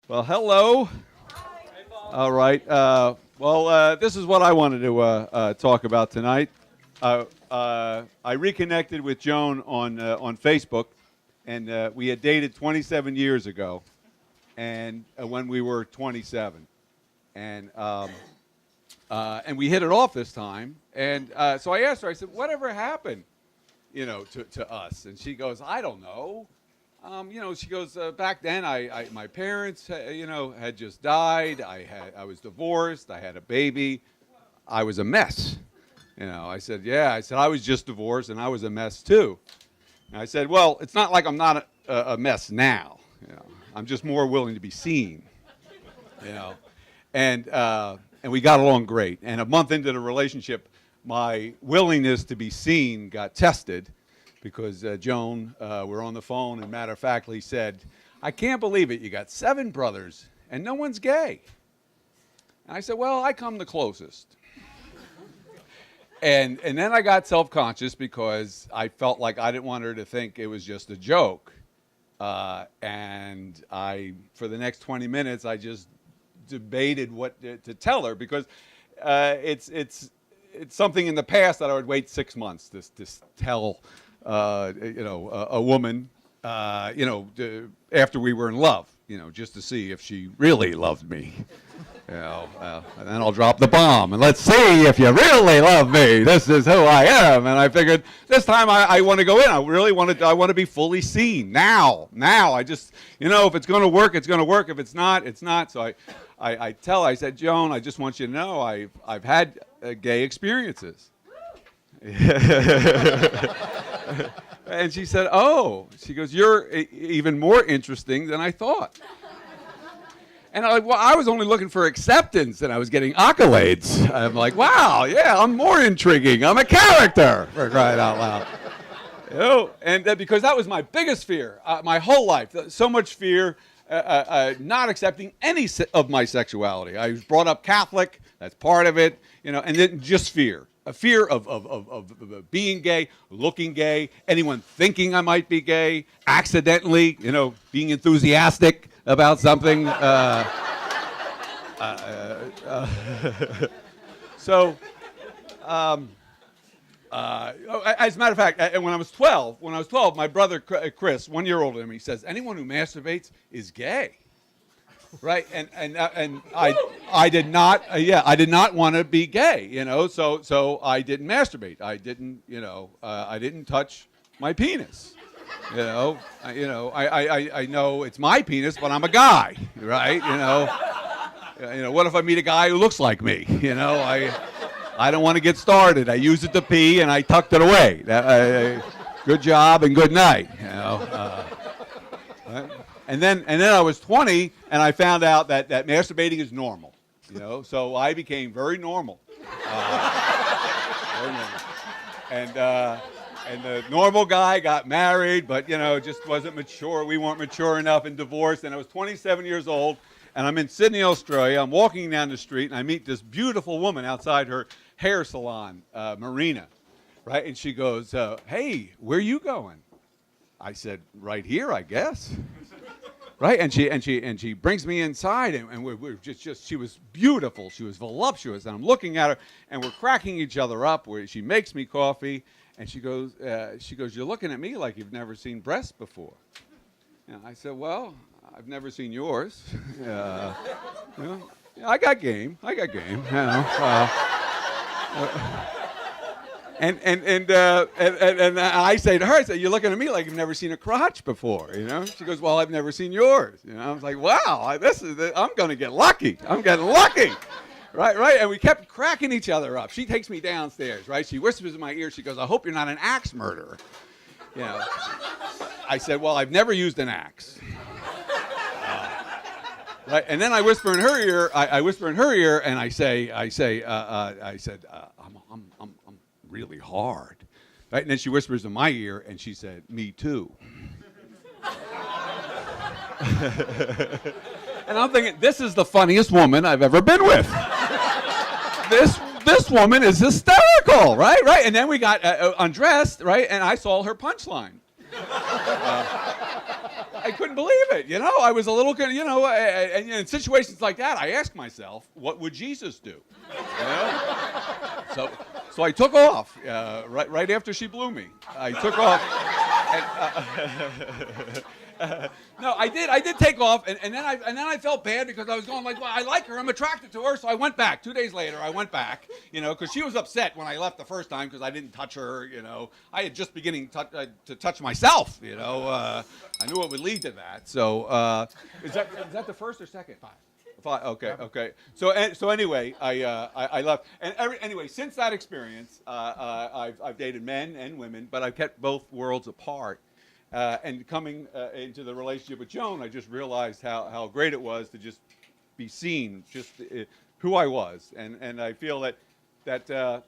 Well, hello. All right. This is what I wanted to talk about tonight. I reconnected with Joan on Facebook, and we had dated 27 years ago, and when we were 27, and we hit it off this time. And so I asked her. I said, "Whatever happened, to us?" And she goes, "I don't know." She goes, back then, my parents, had just died. I was divorced. I had a baby. I was a mess. I said, yeah. I said, I was just divorced, and I was a mess, too. And I said, well, it's not like I'm not a mess now. I'm just more willing to be seen. And we got along great. And a month into the relationship, my willingness to be seen got tested. Because Joan, we're on the phone, and matter of factly said, I can't believe it, you got 7 brothers, and no one's gay. And I said, well, I come the closest. and then I got self-conscious because I felt like I didn't want her to think it was just a joke. And for the next 20 minutes, I just debated what to tell her, because it's something in the past that I would wait 6 months to tell a woman, after we were in love, just to see if she really loved me, and then I'll drop the bomb, and let's see if you really love me. This is who I am. And I figured this time I want to go in. I want to be fully seen now. I just, if it's going to work, it's going to work. If it's not, it's not. So I said, Joan, I just want you to know I've had gay experiences. And she said, oh, she goes, you're even more interesting than I thought. And I was only looking for acceptance, and I was getting accolades. I'm like, wow, yeah, I'm more intriguing. I'm a character, for crying out loud. And because that was my biggest fear, my whole life, so much fear, not accepting any of my sexuality. I was brought up Catholic, that's part of it, and then just fear. A fear of being gay, looking gay, anyone thinking I might be gay, accidentally, being enthusiastic about something. So, as a matter of fact, when I was 12, my brother Chris, 1 year older than me, says, anyone who masturbates is gay. Right, and I did not, I did not want to be gay, so I didn't masturbate. I didn't touch my penis. I know it's my penis, but I'm a guy, right? What if I meet a guy who looks like me? I don't want to get started. I used it to pee and I tucked it away. Good job and good night. Right? And then I was 20, and I found out that masturbating is normal, So I became very normal. Very normal. And the normal guy got married, but, just wasn't mature. We weren't mature enough, and divorced. And I was 27 years old, and I'm in Sydney, Australia. I'm walking down the street, and I meet this beautiful woman outside her hair salon, Marina, right? And she goes, hey, where are you going? I said, right here, I guess. Right, and she brings me inside, and we're just she was beautiful, she was voluptuous, and I'm looking at her, and we're cracking each other up. Where she makes me coffee, and she goes, you're looking at me like you've never seen breasts before. And I said, well, I've never seen yours. I got game. And I say to her, I say, you're looking at me like you've never seen a crotch before, She goes, well, I've never seen yours. I was like, wow, I'm going to get lucky. I'm getting lucky. Right. And we kept cracking each other up. She takes me downstairs, right? She whispers in my ear. She goes, I hope you're not an axe murderer. I said, well, I've never used an axe. Right. And then I whisper in her ear. I whisper in her ear, and I said, I'm really hard, right? And then she whispers in my ear, and she said, me too. And I'm thinking, this is the funniest woman I've ever been with. This woman is hysterical, right? And then we got undressed, right? And I saw her punchline. I couldn't believe it. You know, I was a little, you know, and in situations like that, I ask myself, what would Jesus do? You know? So I took off right after she blew me. I took off. No, I did take off, and then I felt bad because I was going like, well, I like her, I'm attracted to her, so I went back. 2 days later, I went back, you know, because she was upset when I left the first time because I didn't touch her, you know. I had just beginning to touch myself, you know. I knew it would lead to that. So is that the first or second? Five. Okay. So anyway, I left, and anyway, since that experience, I've dated men and women, but I've kept both worlds apart. And coming into the relationship with Joan, I just realized how great it was to just be seen, just who I was, and I feel that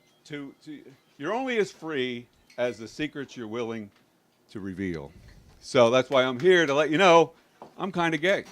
you're only as free as the secrets you're willing to reveal. So that's why I'm here to let you know I'm kind of gay.